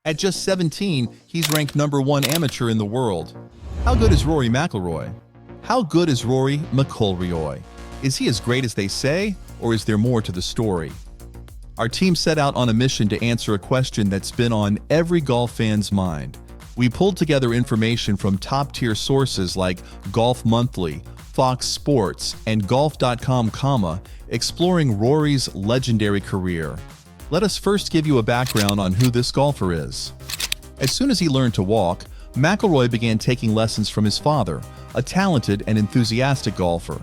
At just 17, he's ranked #1 amateur in the world. How good is Rory McIlroy? How good is Rory McIlroy? Is he as great as they say, or is there more to the story? Our team set out on a mission to answer a question that's been on every golf fan's mind. We pulled together information from top-tier sources like Golf Monthly, Fox Sports, and Golf.com, exploring Rory's legendary career. Let us first give you a background on who this golfer is. As soon as he learned to walk, McIlroy began taking lessons from his father, a talented and enthusiastic golfer.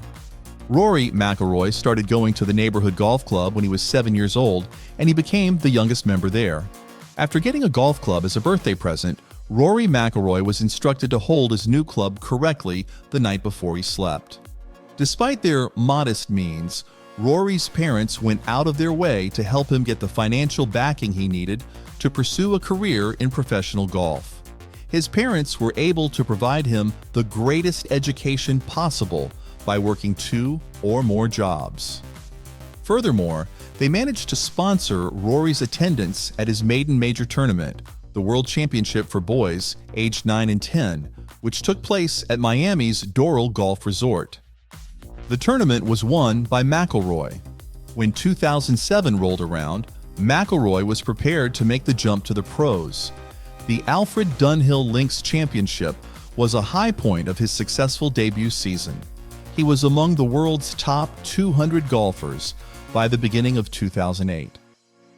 Rory McIlroy started going to the neighborhood golf club when he was 7 years old, and he became the youngest member there. After getting a golf club as a birthday present, Rory McIlroy was instructed to hold his new club correctly the night before he slept. Despite their modest means, Rory's parents went out of their way to help him get the financial backing he needed to pursue a career in professional golf. His parents were able to provide him the greatest education possible by working 2 or more jobs. Furthermore, they managed to sponsor Rory's attendance at his maiden major tournament, the World Championship for boys aged 9 and 10, which took place at Miami's Doral Golf Resort. The tournament was won by McIlroy. When 2007 rolled around, McIlroy was prepared to make the jump to the pros. The Alfred Dunhill Links Championship was a high point of his successful debut season. He was among the world's top 200 golfers by the beginning of 2008.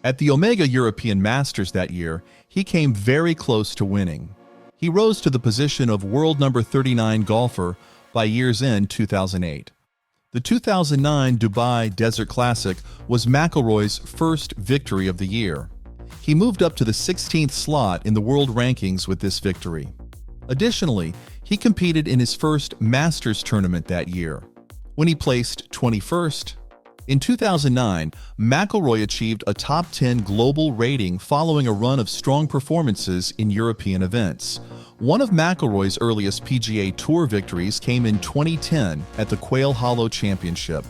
At the Omega European Masters that year, he came very close to winning. He rose to the position of world number 39 golfer by year's end 2008. The 2009 Dubai Desert Classic was McIlroy's first victory of the year. He moved up to the 16th slot in the world rankings with this victory. Additionally, he competed in his first Masters tournament that year, when he placed 21st. In 2009, McIlroy achieved a top 10 global rating following a run of strong performances in European events. One of McIlroy's earliest PGA Tour victories came in 2010 at the Quail Hollow Championship.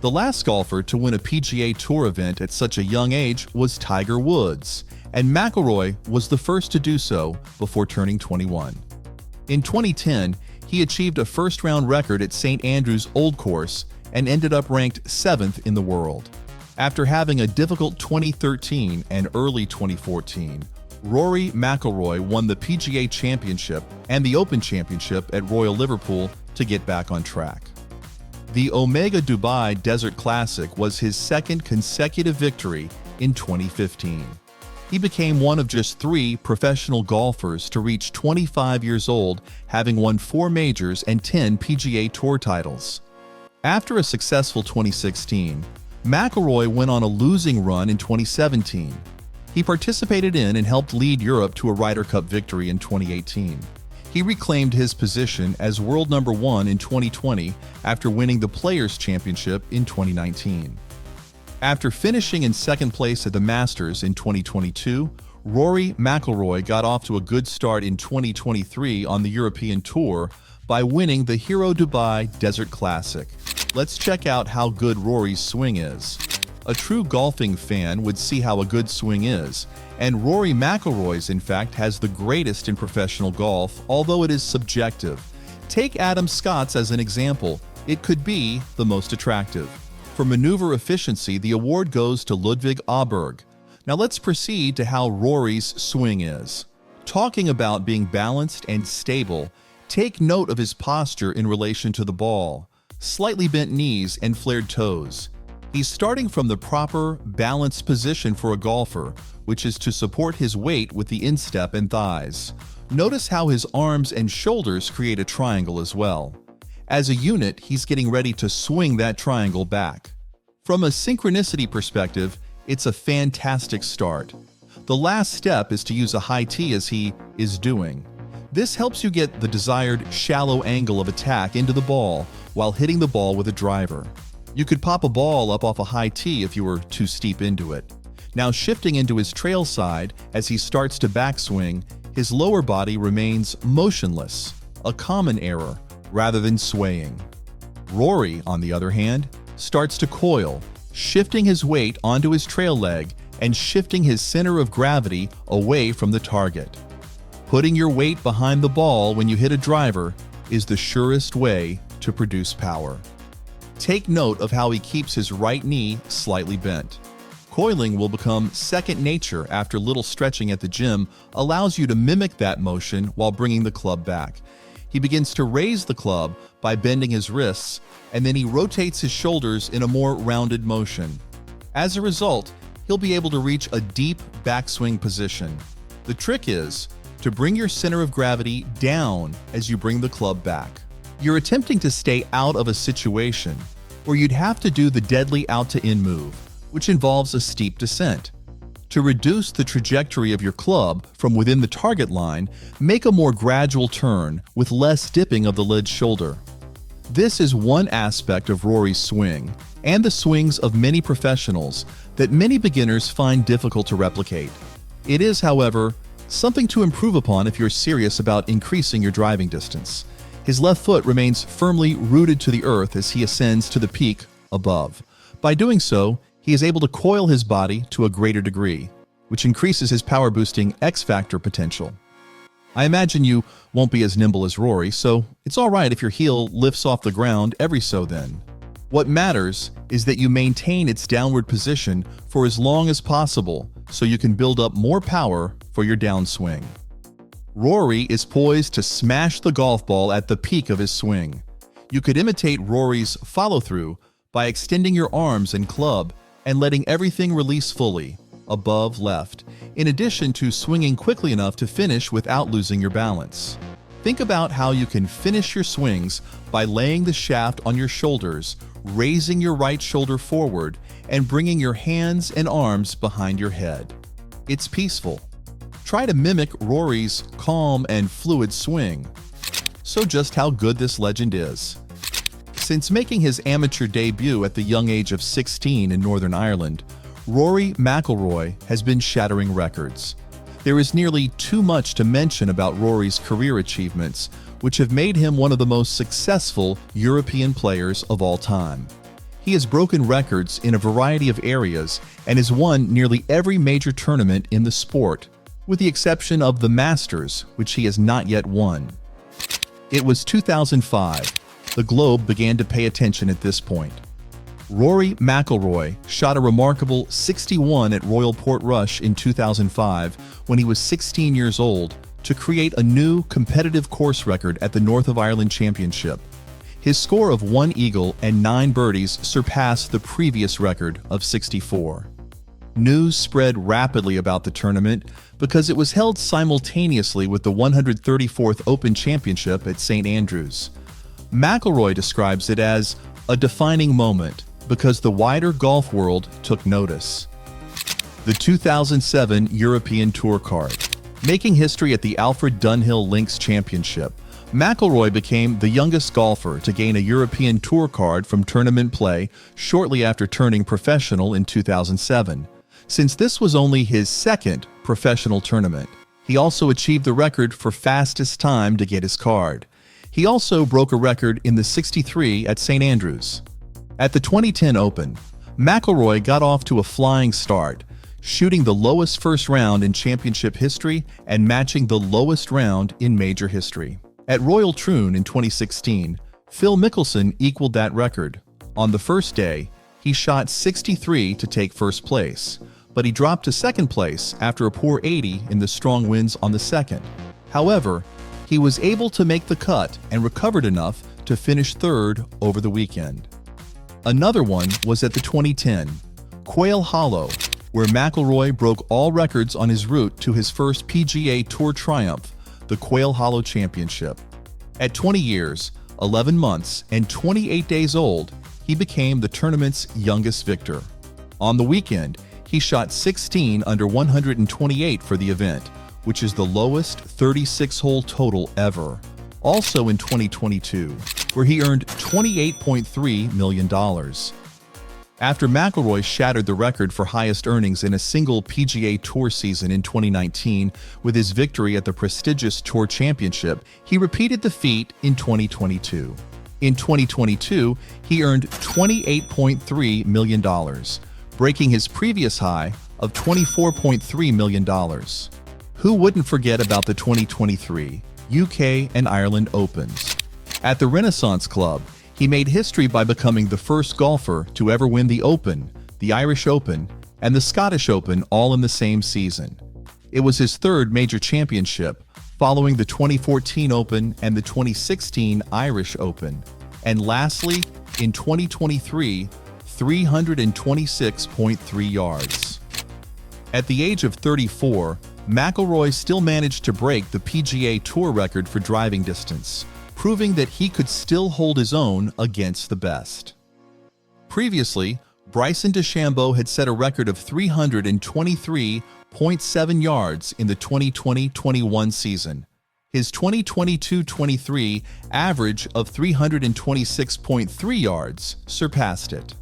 The last golfer to win a PGA Tour event at such a young age was Tiger Woods, and McIlroy was the first to do so before turning 21. In 2010, he achieved a first-round record at St. Andrews Old Course and ended up ranked 7th in the world. After having a difficult 2013 and early 2014, Rory McIlroy won the PGA Championship and the Open Championship at Royal Liverpool to get back on track. The Omega Dubai Desert Classic was his second consecutive victory in 2015. He became one of just 3 professional golfers to reach 25 years old, having won 4 majors and 10 PGA Tour titles. After a successful 2016, McIlroy went on a losing run in 2017. He participated in and helped lead Europe to a Ryder Cup victory in 2018. He reclaimed his position as world number 1 in 2020 after winning the Players' Championship in 2019. After finishing in second place at the Masters in 2022, Rory McIlroy got off to a good start in 2023 on the European Tour by winning the Hero Dubai Desert Classic. Let's check out how good Rory's swing is. A true golfing fan would see how a good swing is, and Rory McIlroy's in fact has the greatest in professional golf, although it is subjective. Take Adam Scott's as an example. It could be the most attractive. For maneuver efficiency, the award goes to Ludwig Åberg. Now let's proceed to how Rory's swing is. Talking about being balanced and stable, take note of his posture in relation to the ball. Slightly bent knees and flared toes. He's starting from the proper, balanced position for a golfer, which is to support his weight with the instep and thighs. Notice how his arms and shoulders create a triangle as well. As a unit, he's getting ready to swing that triangle back. From a synchronicity perspective, it's a fantastic start. The last step is to use a high tee as he is doing. This helps you get the desired shallow angle of attack into the ball while hitting the ball with a driver. You could pop a ball up off a high tee if you were too steep into it. Now shifting into his trail side as he starts to backswing, his lower body remains motionless, a common error, rather than swaying. Rory, on the other hand, starts to coil, shifting his weight onto his trail leg and shifting his center of gravity away from the target. Putting your weight behind the ball when you hit a driver is the surest way to produce power. Take note of how he keeps his right knee slightly bent. Coiling will become second nature after little stretching at the gym allows you to mimic that motion while bringing the club back. He begins to raise the club by bending his wrists, and then he rotates his shoulders in a more rounded motion. As a result, he'll be able to reach a deep backswing position. The trick is to bring your center of gravity down as you bring the club back. You're attempting to stay out of a situation where you'd have to do the deadly out-to-in move, which involves a steep descent. To reduce the trajectory of your club from within the target line, make a more gradual turn with less dipping of the lead shoulder. This is one aspect of Rory's swing, and the swings of many professionals, that many beginners find difficult to replicate. It is, however, something to improve upon if you're serious about increasing your driving distance. His left foot remains firmly rooted to the earth as he ascends to the peak above. By doing so, he is able to coil his body to a greater degree, which increases his power-boosting X-factor potential. I imagine you won't be as nimble as Rory, so it's all right if your heel lifts off the ground every so then. What matters is that you maintain its downward position for as long as possible so you can build up more power for your downswing. Rory is poised to smash the golf ball at the peak of his swing. You could imitate Rory's follow-through by extending your arms and club and letting everything release fully, above left, in addition to swinging quickly enough to finish without losing your balance. Think about how you can finish your swings by laying the shaft on your shoulders, raising your right shoulder forward, and bringing your hands and arms behind your head. It's peaceful. Try to mimic Rory's calm and fluid swing. So just how good this legend is. Since making his amateur debut at the young age of 16 in Northern Ireland, Rory McIlroy has been shattering records. There is nearly too much to mention about Rory's career achievements, which have made him one of the most successful European players of all time. He has broken records in a variety of areas and has won nearly every major tournament in the sport, with the exception of the Masters, which he has not yet won. It was 2005. The globe began to pay attention at this point. Rory McIlroy shot a remarkable 61 at Royal Portrush in 2005 when he was 16 years old to create a new competitive course record at the North of Ireland Championship. His score of 1 eagle and 9 birdies surpassed the previous record of 64. News spread rapidly about the tournament because it was held simultaneously with the 134th Open Championship at St. Andrews. McIlroy describes it as a defining moment because the wider golf world took notice. The 2007 European Tour card. Making history at the Alfred Dunhill Links Championship, McIlroy became the youngest golfer to gain a European Tour card from tournament play shortly after turning professional in 2007. Since this was only his second professional tournament, he also achieved the record for fastest time to get his card. He also broke a record in the 63 at St. Andrews. At the 2010 Open, McIlroy got off to a flying start, shooting the lowest first round in championship history and matching the lowest round in major history. At Royal Troon in 2016, Phil Mickelson equaled that record. On the first day, he shot 63 to take first place, but he dropped to second place after a poor 80 in the strong winds on the second. However, he was able to make the cut and recovered enough to finish third over the weekend. Another one was at the 2010 Quail Hollow, where McIlroy broke all records on his route to his first PGA Tour triumph, the Quail Hollow Championship. At 20 years, 11 months, and 28 days old, he became the tournament's youngest victor. On the weekend, he shot 16 under 128 for the event, which is the lowest 36-hole total ever. Also in 2022, where he earned $28.3 million. After McIlroy shattered the record for highest earnings in a single PGA Tour season in 2019 with his victory at the prestigious Tour Championship, he repeated the feat in 2022. In 2022, he earned $28.3 million, breaking his previous high of $24.3 million. Who wouldn't forget about the 2023 UK and Ireland Opens? At the Renaissance Club, he made history by becoming the first golfer to ever win the Open, the Irish Open, and the Scottish Open all in the same season. It was his third major championship, following the 2014 Open and the 2016 Irish Open. And lastly, in 2023, 326.3 yards. At the age of 34, McIlroy still managed to break the PGA Tour record for driving distance, proving that he could still hold his own against the best. Previously, Bryson DeChambeau had set a record of 323.7 yards in the 2020-21 season. His 2022-23 average of 326.3 yards surpassed it.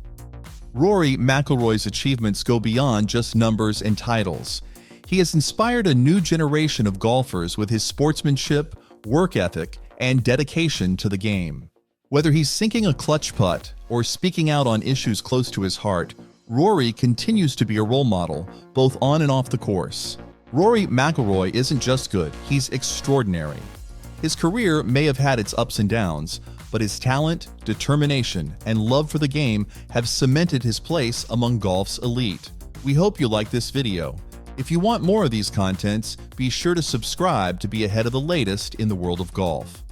Rory McIlroy's achievements go beyond just numbers and titles. He has inspired a new generation of golfers with his sportsmanship, work ethic, and dedication to the game. Whether he's sinking a clutch putt or speaking out on issues close to his heart, Rory continues to be a role model, both on and off the course. Rory McIlroy isn't just good, he's extraordinary. His career may have had its ups and downs, but his talent, determination, and love for the game have cemented his place among golf's elite. We hope you like this video. If you want more of these contents, be sure to subscribe to be ahead of the latest in the world of golf.